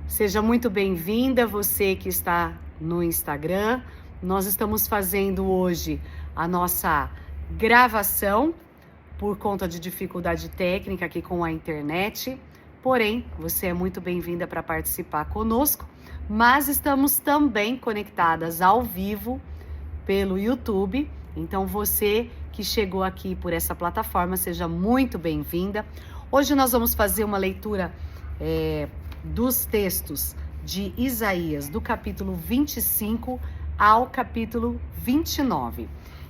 Seja muito bem-vinda, você que está no Instagram. Nós estamos fazendo hoje a nossa gravação por conta de dificuldade técnica aqui com a internet. Porém, você é muito bem-vinda para participar conosco, mas estamos também conectadas ao vivo pelo YouTube. Então, você que chegou aqui por essa plataforma, seja muito bem-vinda. Hoje nós vamos fazer uma leitura dos textos de Isaías, do capítulo 25 ao capítulo 29.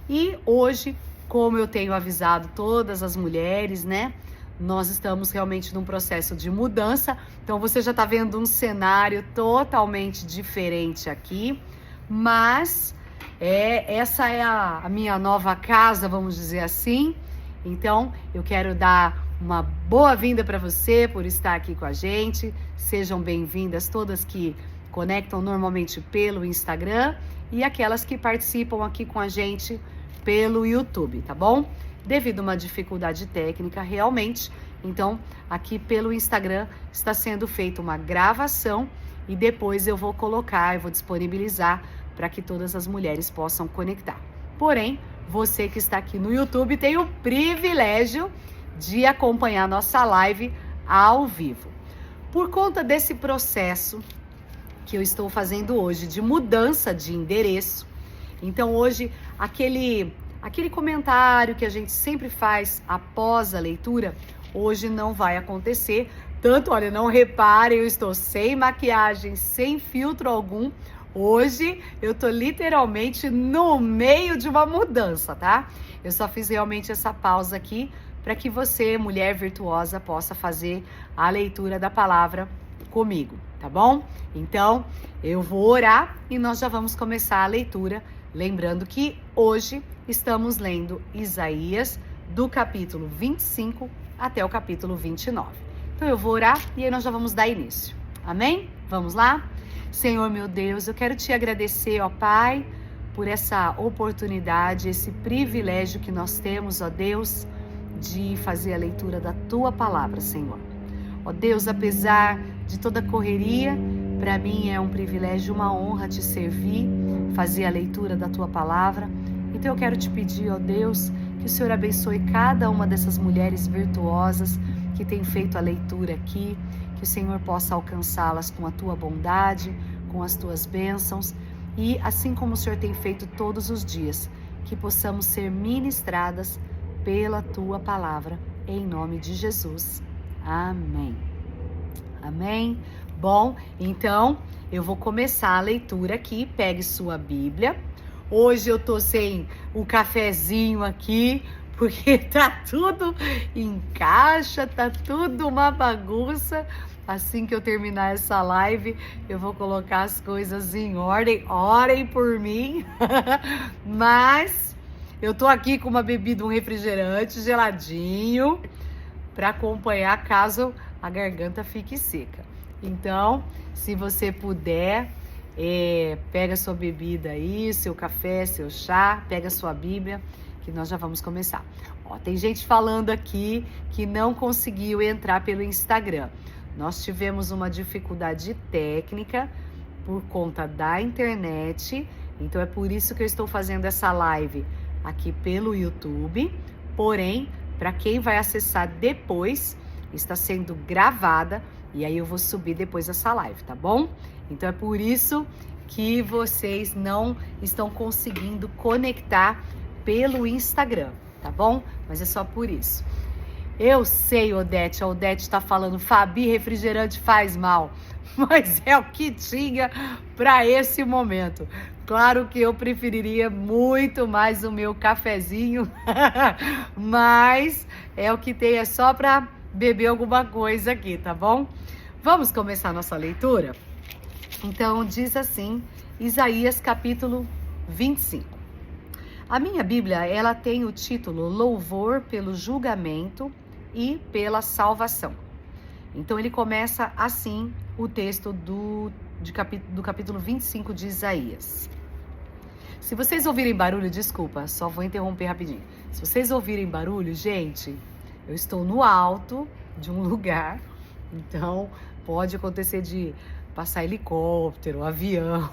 E hoje, como eu tenho avisado todas as mulheres, né? Nós estamos realmente num processo de mudança. Então, você já está vendo um cenário totalmente diferente aqui. Mas essa é a minha nova casa, vamos dizer assim. Então, eu quero dar uma boa-vinda para você por estar aqui com a gente. Sejam bem-vindas todas que conectam normalmente pelo Instagram e aquelas que participam aqui com a gente pelo YouTube, tá bom? Devido a uma dificuldade técnica, realmente, então, aqui pelo Instagram está sendo feita uma gravação e depois eu vou disponibilizar para que todas as mulheres possam conectar. Porém, você que está aqui no YouTube tem o privilégio de acompanhar nossa live ao vivo. Por conta desse processo que eu estou fazendo hoje de mudança de endereço, então hoje aquele comentário que a gente sempre faz após a leitura, hoje não vai acontecer. Tanto, olha, não reparem, eu estou sem maquiagem, sem filtro algum. Hoje eu tô literalmente no meio de uma mudança, tá? Eu só fiz realmente essa pausa aqui para que você, mulher virtuosa, possa fazer a leitura da palavra comigo, tá bom? Então, eu vou orar e nós já vamos começar a leitura. Lembrando que hoje estamos lendo Isaías do capítulo 25 até o capítulo 29. Então, eu vou orar e aí nós já vamos dar início. Amém? Vamos lá? Senhor meu Deus, eu quero te agradecer, ó Pai, por essa oportunidade, esse privilégio que nós temos, ó Deus, de fazer a leitura da Tua palavra, Senhor. Ó Deus, apesar de toda a correria, para mim é um privilégio, uma honra te servir, fazer a leitura da Tua palavra. Então eu quero te pedir, ó Deus, que o Senhor abençoe cada uma dessas mulheres virtuosas que tem feito a leitura aqui, que o Senhor possa alcançá-las com a Tua bondade, com as Tuas bênçãos, e assim como o Senhor tem feito todos os dias, que possamos ser ministradas pela Tua palavra, em nome de Jesus. Amém. Amém. Bom, então eu vou começar a leitura aqui. Pegue sua Bíblia. Hoje eu tô sem o cafezinho aqui, porque tá tudo em caixa, tá tudo uma bagunça. Assim que eu terminar essa live, eu vou colocar as coisas em ordem. Orem por mim. Mas eu tô aqui com uma bebida, um refrigerante geladinho, para acompanhar caso a garganta fique seca. Então, se você puder, pega sua bebida aí, seu café, seu chá, pega sua Bíblia, que nós já vamos começar. Ó, tem gente falando aqui que não conseguiu entrar pelo Instagram. Nós tivemos uma dificuldade técnica por conta da internet, então é por isso que eu estou fazendo essa live aqui pelo YouTube. Porém, para quem vai acessar depois, está sendo gravada e aí eu vou subir depois essa live, tá bom? Então é por isso que vocês não estão conseguindo conectar pelo Instagram, tá bom? Mas é só por isso. Eu sei, Odete, a Odete está falando, Fabi, refrigerante faz mal, mas é o que tinha para esse momento. Claro que eu preferiria muito mais o meu cafezinho, mas é o que tem, é só para beber alguma coisa aqui, tá bom? Vamos começar nossa leitura? Então, diz assim, Isaías capítulo 25. A minha Bíblia, ela tem o título Louvor pelo julgamento e pela salvação. Então ele começa assim o texto do capítulo 25 de Isaías. Se vocês ouvirem barulho, desculpa, só vou interromper rapidinho. Se vocês ouvirem barulho, gente, eu estou no alto de um lugar Então, pode acontecer de passar helicóptero, avião,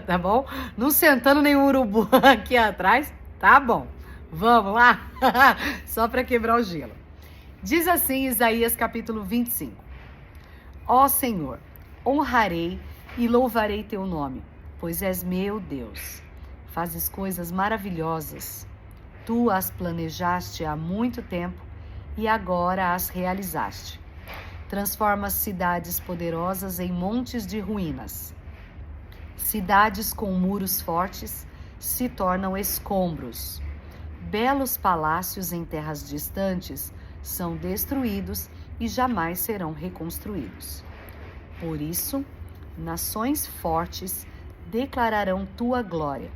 tá bom? Não sentando nenhum urubu aqui atrás, tá bom. Vamos lá? Só para quebrar o gelo. Diz assim Isaías capítulo 25. Ó Senhor, honrarei e louvarei teu nome, pois és meu Deus. Fazes coisas maravilhosas. Tu as planejaste há muito tempo e agora as realizaste. Transformas cidades poderosas em montes de ruínas. Cidades com muros fortes se tornam escombros. Belos palácios em terras distantes são destruídos e jamais serão reconstruídos. Por isso, nações fortes declararão tua glória.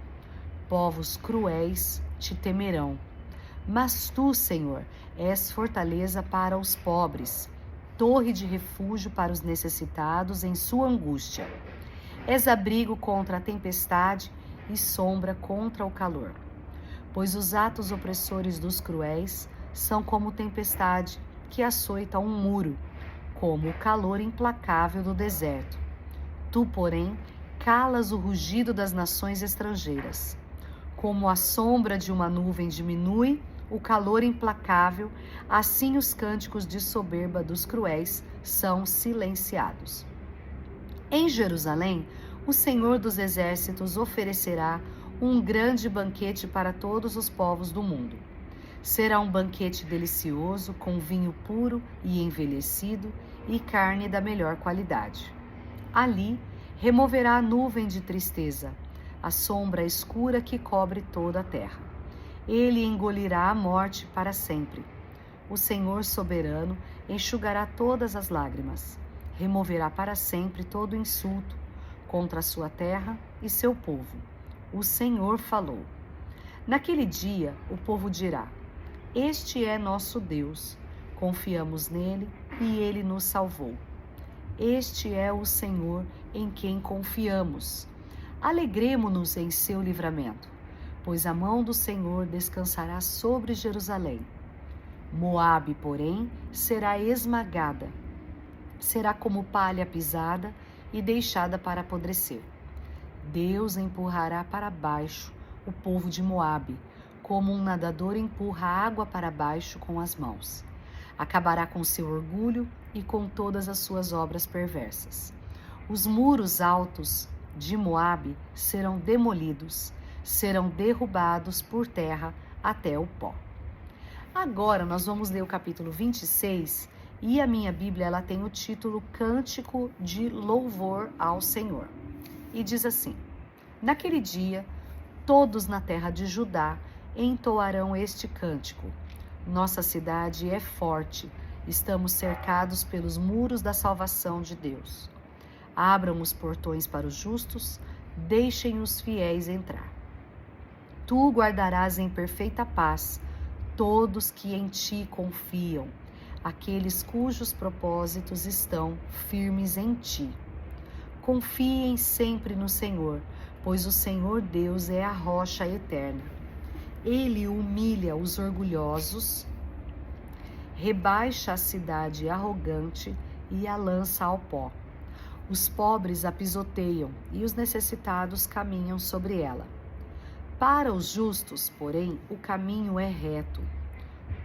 Povos cruéis te temerão. Mas tu, Senhor, és fortaleza para os pobres, torre de refúgio para os necessitados em sua angústia. És abrigo contra a tempestade e sombra contra o calor. Pois os atos opressores dos cruéis são como tempestade que açoita um muro, como o calor implacável do deserto. Tu, porém, calas o rugido das nações estrangeiras. Como a sombra de uma nuvem diminui o calor implacável, assim os cânticos de soberba dos cruéis são silenciados. Em Jerusalém, o Senhor dos Exércitos oferecerá um grande banquete para todos os povos do mundo. Será um banquete delicioso, com vinho puro e envelhecido e carne da melhor qualidade. Ali, removerá a nuvem de tristeza, a sombra escura que cobre toda a terra. Ele engolirá a morte para sempre. O Senhor soberano enxugará todas as lágrimas, removerá para sempre todo insulto contra a sua terra e seu povo. O Senhor falou. Naquele dia, o povo dirá: Este é nosso Deus, confiamos nele e ele nos salvou. Este é o Senhor em quem confiamos. Alegremo-nos em seu livramento, pois a mão do Senhor descansará sobre Jerusalém. Moabe, porém, será esmagada, será como palha pisada e deixada para apodrecer. Deus empurrará para baixo o povo de Moabe, como um nadador empurra a água para baixo com as mãos. Acabará com seu orgulho e com todas as suas obras perversas. Os muros altos de Moabe serão demolidos, serão derrubados por terra até o pó. Agora nós vamos ler o capítulo 26 e a minha Bíblia ela tem o título Cântico de Louvor ao Senhor. E diz assim: Naquele dia, todos na terra de Judá entoarão este cântico. Nossa cidade é forte, estamos cercados pelos muros da salvação de Deus. Abram os portões para os justos, deixem os fiéis entrar. Tu guardarás em perfeita paz todos que em ti confiam, aqueles cujos propósitos estão firmes em ti. Confiem sempre no Senhor, pois o Senhor Deus é a rocha eterna. Ele humilha os orgulhosos, rebaixa a cidade arrogante e a lança ao pó. Os pobres a pisoteiam e os necessitados caminham sobre ela. Para os justos, porém, o caminho é reto.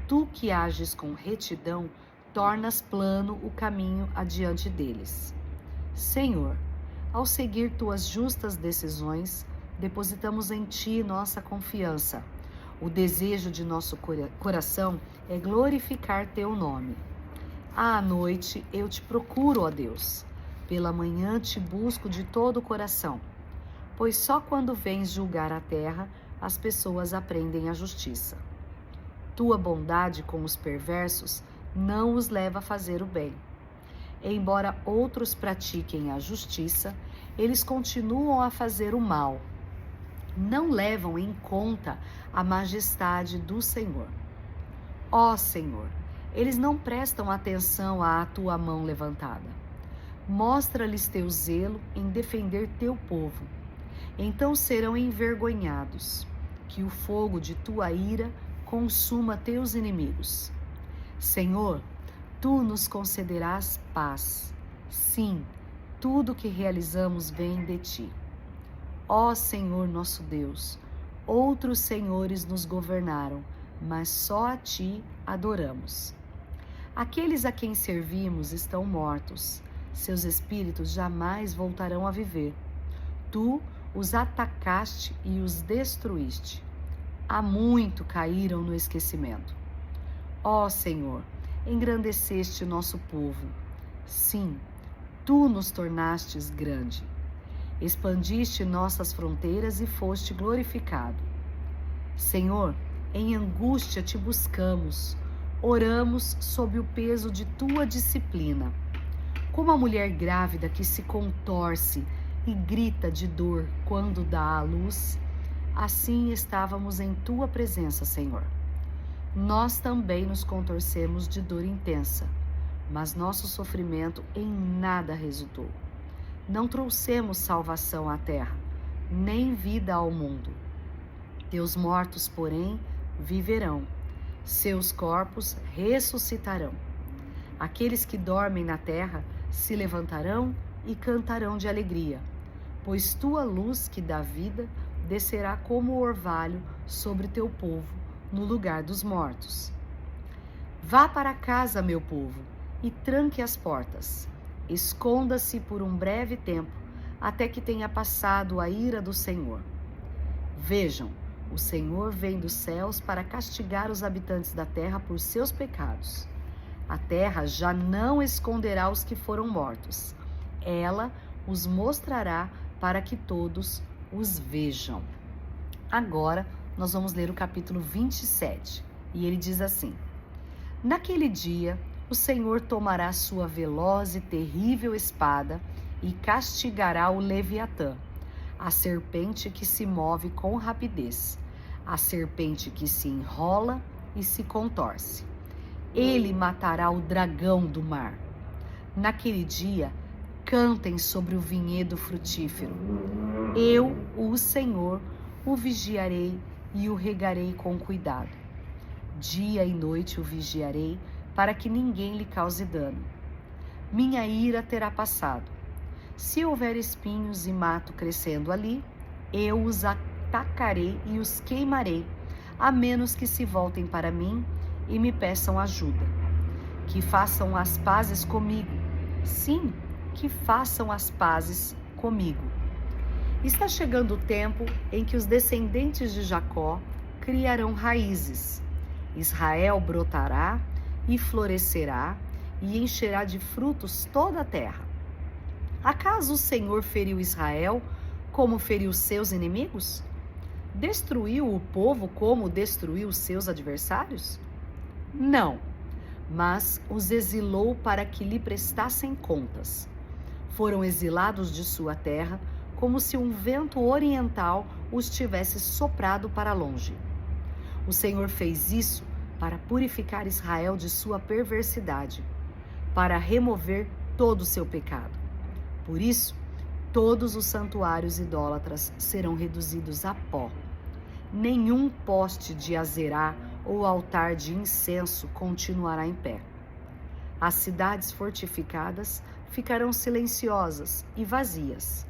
Tu que ages com retidão, tornas plano o caminho adiante deles. Senhor, ao seguir tuas justas decisões, depositamos em ti nossa confiança. O desejo de nosso coração é glorificar teu nome. À noite eu te procuro, ó Deus. Pela manhã te busco de todo o coração. Pois só quando vens julgar a terra, as pessoas aprendem a justiça. Tua bondade com os perversos não os leva a fazer o bem. Embora outros pratiquem a justiça, eles continuam a fazer o mal. Não levam em conta a majestade do Senhor. Ó Senhor, eles não prestam atenção à tua mão levantada. Mostra-lhes teu zelo em defender teu povo. Então serão envergonhados. Que o fogo de tua ira consuma teus inimigos. Senhor, tu nos concederás paz. Sim, tudo que realizamos vem de ti. Ó Senhor nosso Deus, outros senhores nos governaram, mas só a ti adoramos. Aqueles a quem servimos estão mortos, seus espíritos jamais voltarão a viver. Tu os atacaste e os destruíste. Há muito caíram no esquecimento. Ó Senhor, engrandeceste nosso povo. Sim, tu nos tornastes grande. Expandiste nossas fronteiras e foste glorificado. Senhor, em angústia te buscamos, oramos sob o peso de tua disciplina. Como a mulher grávida que se contorce e grita de dor quando dá à luz, assim estávamos em tua presença, Senhor. Nós também nos contorcemos de dor intensa, mas nosso sofrimento em nada resultou. Não trouxemos salvação à terra, nem vida ao mundo. Teus mortos, porém, viverão. Seus corpos ressuscitarão. Aqueles que dormem na terra se levantarão e cantarão de alegria, pois tua luz que dá vida descerá como orvalho sobre teu povo no lugar dos mortos. Vá para casa, meu povo, e tranque as portas. Esconda-se por um breve tempo, até que tenha passado a ira do Senhor. Vejam, o Senhor vem dos céus para castigar os habitantes da terra por seus pecados. A terra já não esconderá os que foram mortos. Ela os mostrará para que todos os vejam. Agora, nós vamos ler o capítulo 27. E ele diz assim: Naquele dia, o Senhor tomará sua veloz e terrível espada e castigará o Leviatã, a serpente que se move com rapidez, a serpente que se enrola e se contorce. Ele matará o dragão do mar. Naquele dia, cantem sobre o vinhedo frutífero. Eu, o Senhor, o vigiarei e o regarei com cuidado. Dia e noite o vigiarei, para que ninguém lhe cause dano. Minha ira terá passado. Se houver espinhos e mato crescendo ali, eu os atacarei e os queimarei, a menos que se voltem para mim e me peçam ajuda. Que façam as pazes comigo. Sim, que façam as pazes comigo. Está chegando o tempo em que os descendentes de Jacó criarão raízes. Israel brotará e florescerá e encherá de frutos toda a terra. Acaso o Senhor feriu Israel como feriu seus inimigos? Destruiu o povo como destruiu seus adversários? Não, mas os exilou para que lhe prestassem contas. Foram exilados de sua terra como se um vento oriental os tivesse soprado para longe. O Senhor fez isso para purificar Israel de sua perversidade, para remover todo o seu pecado. Por isso, todos os santuários idólatras serão reduzidos a pó. Nenhum poste de Azerá ou altar de incenso continuará em pé. As cidades fortificadas ficarão silenciosas e vazias.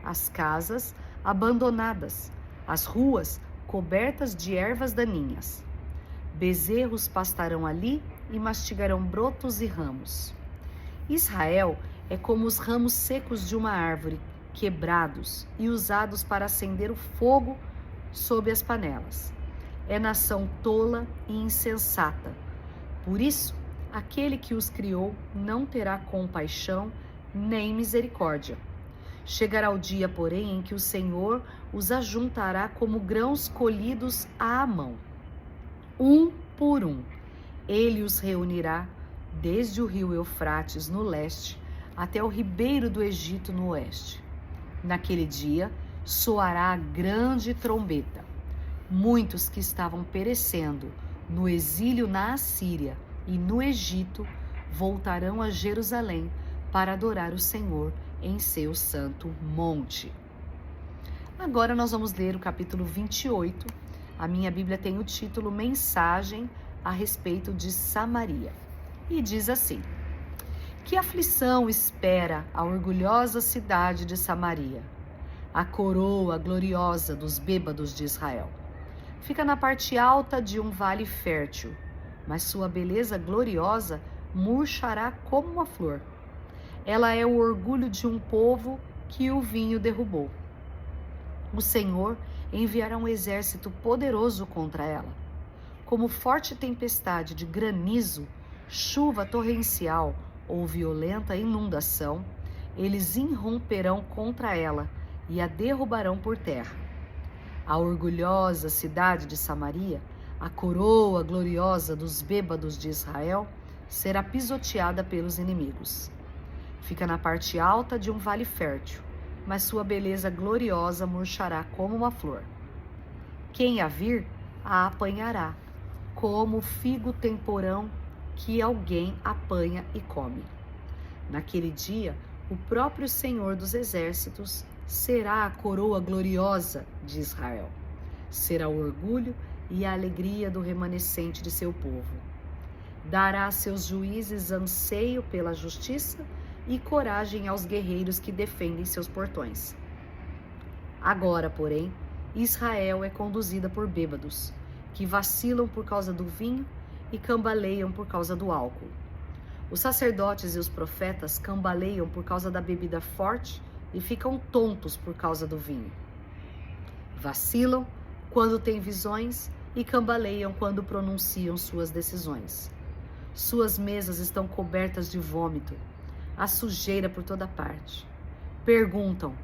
As casas abandonadas, as ruas cobertas de ervas daninhas. Bezerros pastarão ali e mastigarão brotos e ramos. Israel é como os ramos secos de uma árvore, quebrados e usados para acender o fogo sob as panelas. É nação tola e insensata. Por isso, aquele que os criou não terá compaixão nem misericórdia. Chegará o dia, porém, em que o Senhor os ajuntará como grãos colhidos à mão. Um por um, ele os reunirá desde o rio Eufrates no leste até o ribeiro do Egito no oeste. Naquele dia soará a grande trombeta. Muitos que estavam perecendo no exílio na Assíria e no Egito voltarão a Jerusalém para adorar o Senhor em seu santo monte. Agora nós vamos ler o capítulo 28. A minha Bíblia tem o título Mensagem a respeito de Samaria. e diz assim: que aflição espera a orgulhosa cidade de Samaria, a coroa gloriosa dos bêbados de Israel. Fica na parte alta de um vale fértil, mas sua beleza gloriosa murchará como uma flor. Ela é o orgulho de um povo que o vinho derrubou. O Senhor enviará um exército poderoso contra ela. Como forte tempestade de granizo, chuva torrencial ou violenta inundação, eles irromperão contra ela e a derrubarão por terra. A orgulhosa cidade de Samaria, a coroa gloriosa dos bêbados de Israel, será pisoteada pelos inimigos. Fica na parte alta de um vale fértil, mas sua beleza gloriosa murchará como uma flor. Quem a vir, a apanhará, como o figo temporão que alguém apanha e come. Naquele dia, o próprio Senhor dos Exércitos será a coroa gloriosa de Israel. Será o orgulho e a alegria do remanescente de seu povo. Dará a seus juízes anseio pela justiça e coragem aos guerreiros que defendem seus portões. Agora, porém, Israel é conduzida por bêbados, que vacilam por causa do vinho e cambaleiam por causa do álcool. Os sacerdotes e os profetas cambaleiam por causa da bebida forte e ficam tontos por causa do vinho. Vacilam quando têm visões e cambaleiam quando pronunciam suas decisões. Suas mesas estão cobertas de vômito, há sujeira por toda parte. Perguntam: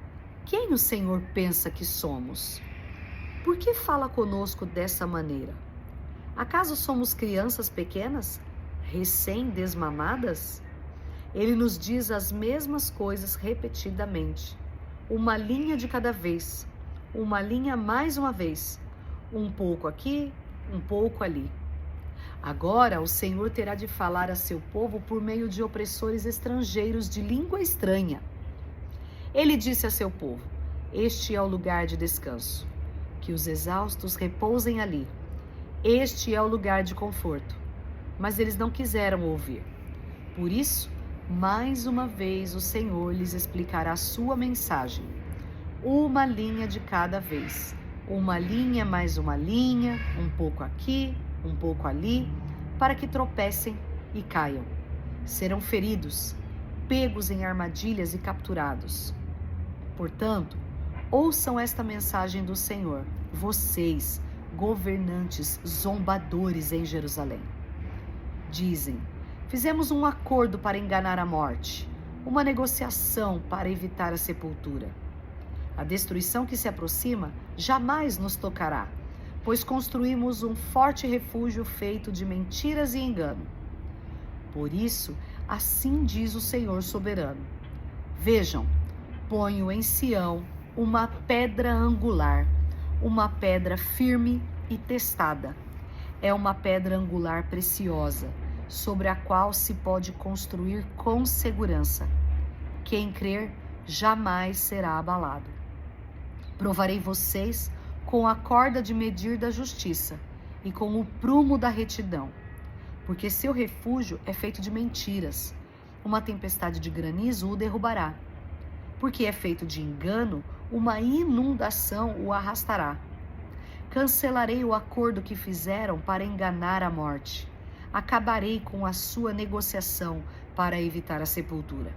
quem o Senhor pensa que somos? Por que fala conosco dessa maneira? Acaso somos crianças pequenas, recém-desmamadas? Ele nos diz as mesmas coisas repetidamente, uma linha de cada vez, uma linha mais uma vez, um pouco aqui, um pouco ali. Agora o Senhor terá de falar a seu povo por meio de opressores estrangeiros de língua estranha. Ele disse a seu povo: este é o lugar de descanso, que os exaustos repousem ali. Este é o lugar de conforto. Mas eles não quiseram ouvir. Por isso, mais uma vez o Senhor lhes explicará a sua mensagem. Uma linha de cada vez. Uma linha mais uma linha, um pouco aqui, um pouco ali, para que tropecem e caiam. Serão feridos, pegos em armadilhas e capturados. Portanto, ouçam esta mensagem do Senhor, vocês, governantes zombadores em Jerusalém. Dizem: fizemos um acordo para enganar a morte, uma negociação para evitar a sepultura. A destruição que se aproxima jamais nos tocará, pois construímos um forte refúgio feito de mentiras e engano. Por isso, assim diz o Senhor soberano: vejam, ponho em Sião uma pedra angular, uma pedra firme e testada. É uma pedra angular preciosa, sobre a qual se pode construir com segurança. Quem crer jamais será abalado. Provarei vocês com a corda de medir da justiça e com o prumo da retidão, porque seu refúgio é feito de mentiras. Uma tempestade de granizo o derrubará. Porque é feito de engano, uma inundação o arrastará. Cancelarei o acordo que fizeram para enganar a morte. Acabarei com a sua negociação para evitar a sepultura.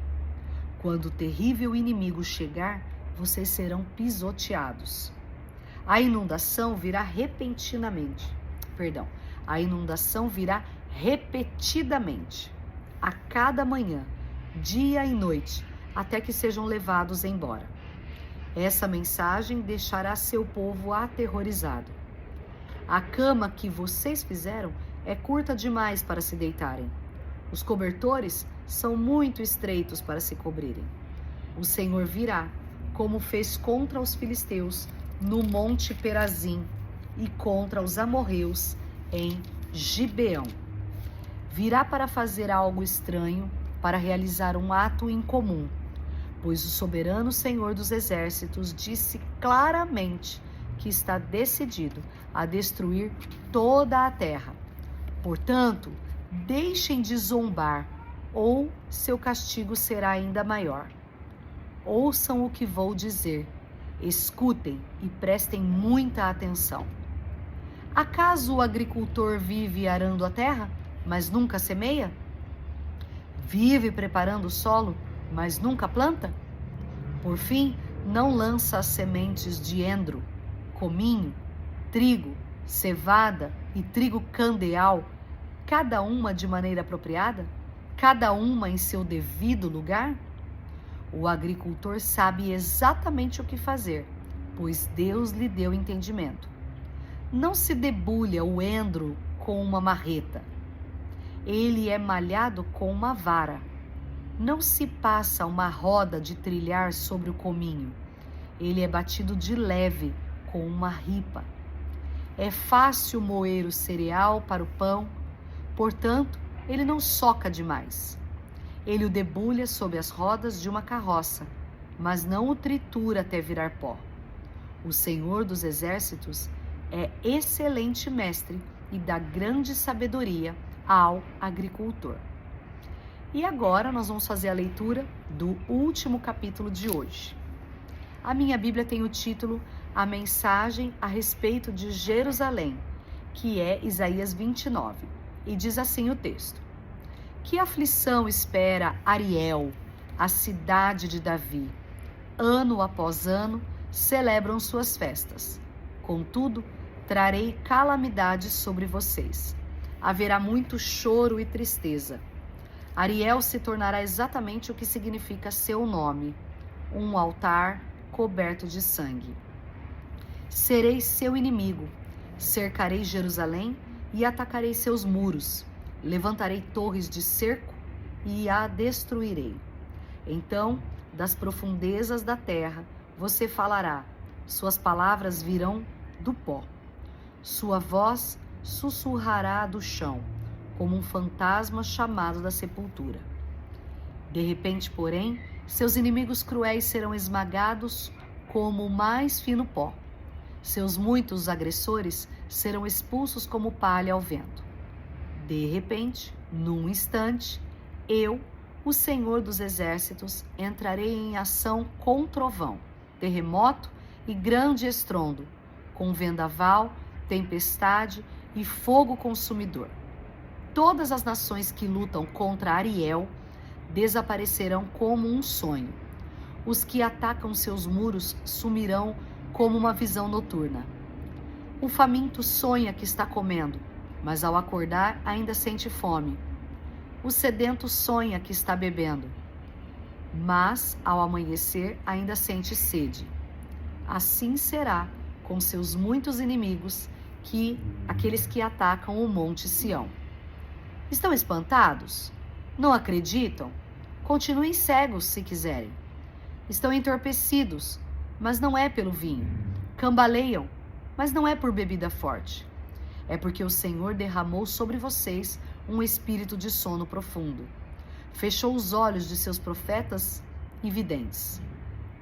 Quando o terrível inimigo chegar, vocês serão pisoteados. A inundação virá repentinamente. A inundação virá repetidamente, a cada manhã, dia e noite, até que sejam levados embora. Essa mensagem deixará seu povo aterrorizado. A cama que vocês fizeram é curta demais para se deitarem. Os cobertores são muito estreitos para se cobrirem. O Senhor virá, como fez contra os filisteus no monte Perazim e contra os amorreus em Gibeão. Virá para fazer algo estranho, para realizar um ato incomum, pois o soberano Senhor dos Exércitos disse claramente que está decidido a destruir toda a terra. Portanto, Deixem de zombar, ou seu castigo será ainda maior. Ouçam o que vou dizer, escutem e prestem muita atenção. Acaso o agricultor vive arando a terra, mas nunca semeia? Vive preparando o solo, mas nunca planta? Por fim, não lança as sementes de endro, cominho, trigo, cevada e trigo candeal, cada uma de maneira apropriada, cada uma em seu devido lugar? O agricultor sabe exatamente o que fazer, pois Deus lhe deu entendimento. Não se debulha o endro com uma marreta. Ele é malhado com uma vara. Não se passa uma roda de trilhar sobre o cominho. Ele é batido de leve com uma ripa. É fácil moer o cereal para o pão, portanto, ele não soca demais. Ele o debulha sob as rodas de uma carroça, mas não o tritura até virar pó. O Senhor dos Exércitos é excelente mestre e dá grande sabedoria ao agricultor. E agora nós vamos fazer a leitura do último capítulo de hoje. A minha Bíblia tem o título A Mensagem a Respeito de Jerusalém, que é Isaías 29, e diz assim o texto: Que aflição espera Ariel, a cidade de Davi? Ano após ano celebram suas festas. Contudo, trarei calamidades sobre vocês. Haverá muito choro e tristeza. Ariel se tornará exatamente o que significa seu nome, um altar coberto de sangue. Serei seu inimigo, cercarei Jerusalém e atacarei seus muros. Levantarei torres de cerco e a destruirei. Então, das profundezas da terra, você falará, suas palavras virão do pó. Sua voz sussurrará do chão, como um fantasma chamado da sepultura. De repente, porém, seus inimigos cruéis serão esmagados como o mais fino pó. Seus muitos agressores serão expulsos como palha ao vento. De repente, num instante, eu, o Senhor dos Exércitos, entrarei em ação com trovão, terremoto e grande estrondo, com vendaval, tempestade e fogo consumidor. Todas as nações que lutam contra Ariel desaparecerão como um sonho. Os que atacam seus muros sumirão como uma visão noturna. O faminto sonha que está comendo, mas ao acordar ainda sente fome. O sedento sonha que está bebendo, mas ao amanhecer ainda sente sede. Assim será com seus muitos inimigos, aqueles que atacam o Monte Sião. Estão espantados? Não acreditam? Continuem cegos se quiserem. Estão entorpecidos, mas não é pelo vinho. Cambaleiam, mas não é por bebida forte. É porque o Senhor derramou sobre vocês um espírito de sono profundo. Fechou os olhos de seus profetas e videntes.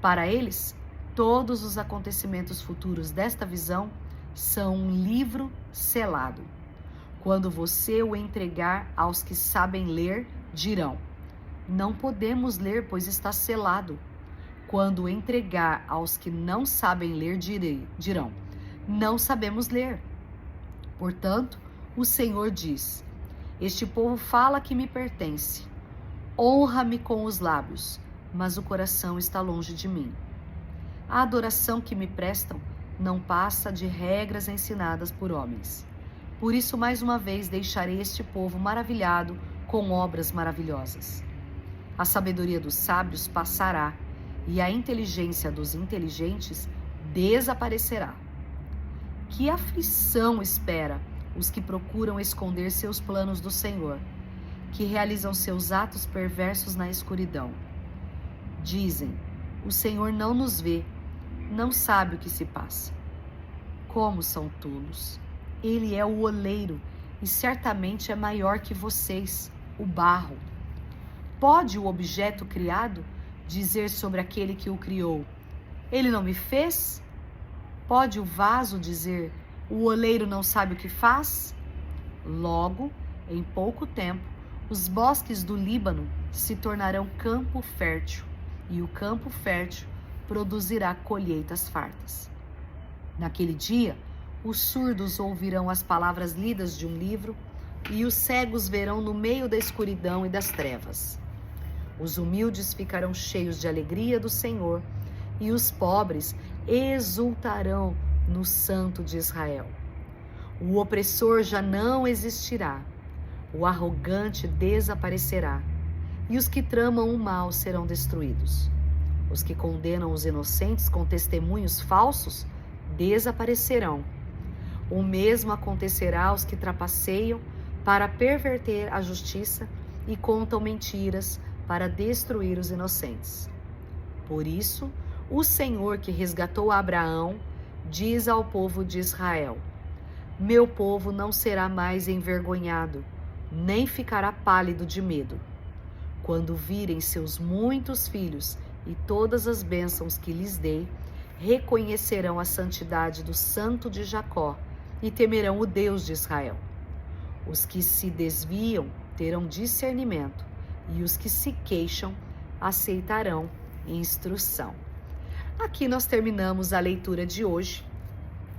Para eles, todos os acontecimentos futuros desta visão são um livro selado. Quando você o entregar aos que sabem ler, dirão: não podemos ler, pois está selado. Quando o entregar aos que não sabem ler, dirão: não sabemos ler. Portanto, o Senhor diz: este povo fala que me pertence. Honra-me com os lábios, mas o coração está longe de mim. A adoração que me prestam não passa de regras ensinadas por homens. Por isso, mais uma vez, deixarei este povo maravilhado com obras maravilhosas. A sabedoria dos sábios passará, e a inteligência dos inteligentes desaparecerá. Que aflição espera os que procuram esconder seus planos do Senhor, que realizam seus atos perversos na escuridão. Dizem: o Senhor não nos vê, não sabe o que se passa. Como são tolos! Ele é o oleiro e certamente é maior que vocês, o barro. Pode o objeto criado dizer sobre aquele que o criou: ele não me fez? Pode o vaso dizer: o oleiro não sabe o que faz? Logo, Em pouco tempo, os bosques do Líbano se tornarão campo fértil, e o campo fértil produzirá colheitas fartas. Naquele dia, os surdos ouvirão as palavras lidas de um livro, e os cegos verão no meio da escuridão e das trevas. Os humildes ficarão cheios de alegria do Senhor, e os pobres exultarão no Santo de Israel. O opressor já não existirá, o arrogante desaparecerá, e os que tramam o mal serão destruídos. Os que condenam os inocentes com testemunhos falsos desaparecerão. O mesmo acontecerá aos que trapaceiam para perverter a justiça e contam mentiras para destruir os inocentes. Por isso, o Senhor que resgatou Abraão diz ao povo de Israel: meu povo não será mais envergonhado, nem ficará pálido de medo. Quando virem seus muitos filhos e todas as bênçãos que lhes dei, reconhecerão a santidade do Santo de Jacó e temerão o Deus de Israel. Os que se desviam terão discernimento, e os que se queixam aceitarão instrução. Aqui nós terminamos a leitura de hoje,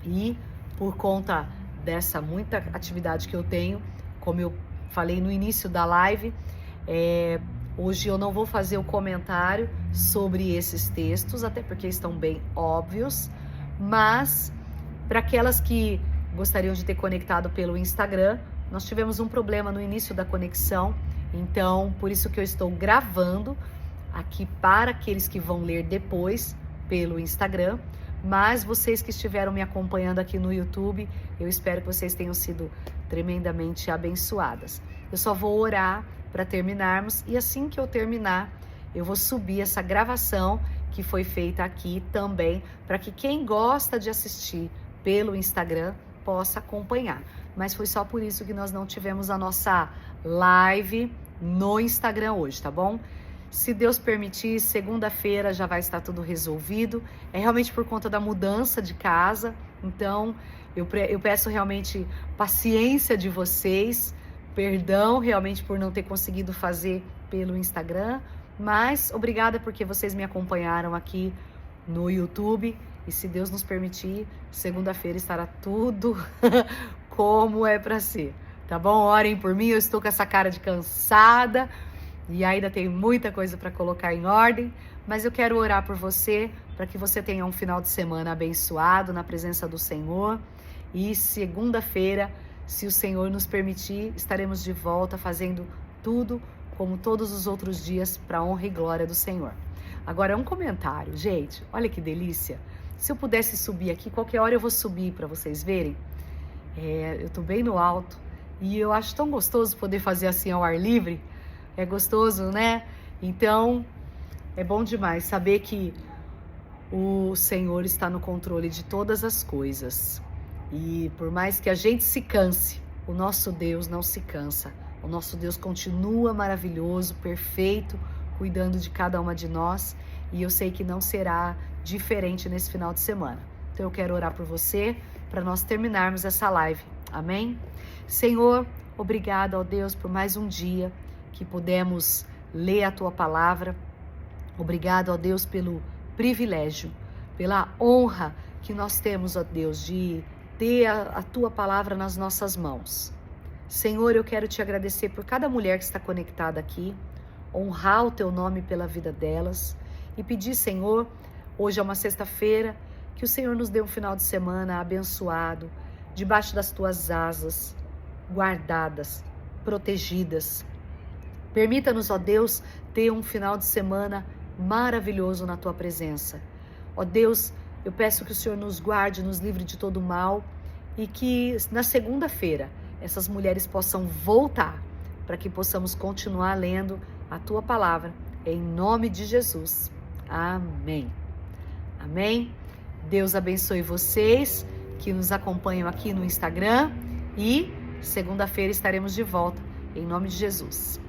e por conta dessa muita atividade que eu tenho, como eu falei no início da live, hoje eu não vou fazer o comentário sobre esses textos, até porque estão bem óbvios, mas para aquelas que gostariam de ter conectado pelo Instagram, nós tivemos um problema no início da conexão, então por isso que eu estou gravando aqui para aqueles que vão ler depois pelo Instagram, mas vocês que estiveram me acompanhando aqui no YouTube, eu espero que vocês tenham sido tremendamente abençoadas. Eu só vou orar para terminarmos, e assim que eu terminar, eu vou subir essa gravação que foi feita aqui também, para que quem gosta de assistir pelo Instagram possa acompanhar. Mas foi só por isso que nós não tivemos a nossa live no Instagram hoje, tá bom? Se Deus permitir, segunda-feira já vai estar tudo resolvido. É realmente por conta da mudança de casa, então eu peço realmente paciência de vocês, perdão realmente por não ter conseguido fazer pelo Instagram, mas obrigada porque vocês me acompanharam aqui no YouTube, e se Deus nos permitir, segunda-feira estará tudo como é para ser, tá bom? Orem por mim, eu estou com essa cara de cansada, e ainda tem muita coisa para colocar em ordem, mas eu quero orar por você, para que você tenha um final de semana abençoado na presença do Senhor. E segunda-feira, se o Senhor nos permitir, estaremos de volta fazendo tudo como todos os outros dias para a honra e glória do Senhor. Agora, um comentário, gente, olha que delícia. Se eu pudesse subir aqui, qualquer hora eu vou subir para vocês verem. Eu tô bem no alto e eu acho tão gostoso poder fazer assim ao ar livre. É gostoso, né? Então, é bom demais saber que o Senhor está no controle de todas as coisas. E por mais que a gente se canse, o nosso Deus não se cansa. O nosso Deus continua maravilhoso, perfeito, cuidando de cada uma de nós. E eu sei que não será diferente nesse final de semana. Então eu quero orar por você para nós terminarmos essa live. Amém? Senhor, obrigado, ó Deus, por mais um dia que pudemos ler a Tua palavra. Obrigado, ó Deus, pelo privilégio, pela honra que nós temos, ó Deus, de ter a Tua palavra nas nossas mãos. Senhor, eu quero Te agradecer por cada mulher que está conectada aqui, honrar o Teu nome pela vida delas e pedir, Senhor, hoje é uma sexta-feira, que o Senhor nos dê um final de semana abençoado, debaixo das Tuas asas, guardadas, protegidas. Permita-nos, ó Deus, ter um final de semana maravilhoso na Tua presença. Ó Deus, eu peço que o Senhor nos guarde, nos livre de todo mal e que na segunda-feira essas mulheres possam voltar para que possamos continuar lendo a Tua palavra. Em nome de Jesus. Amém. Amém. Deus abençoe vocês que nos acompanham aqui no Instagram e segunda-feira estaremos de volta. Em nome de Jesus.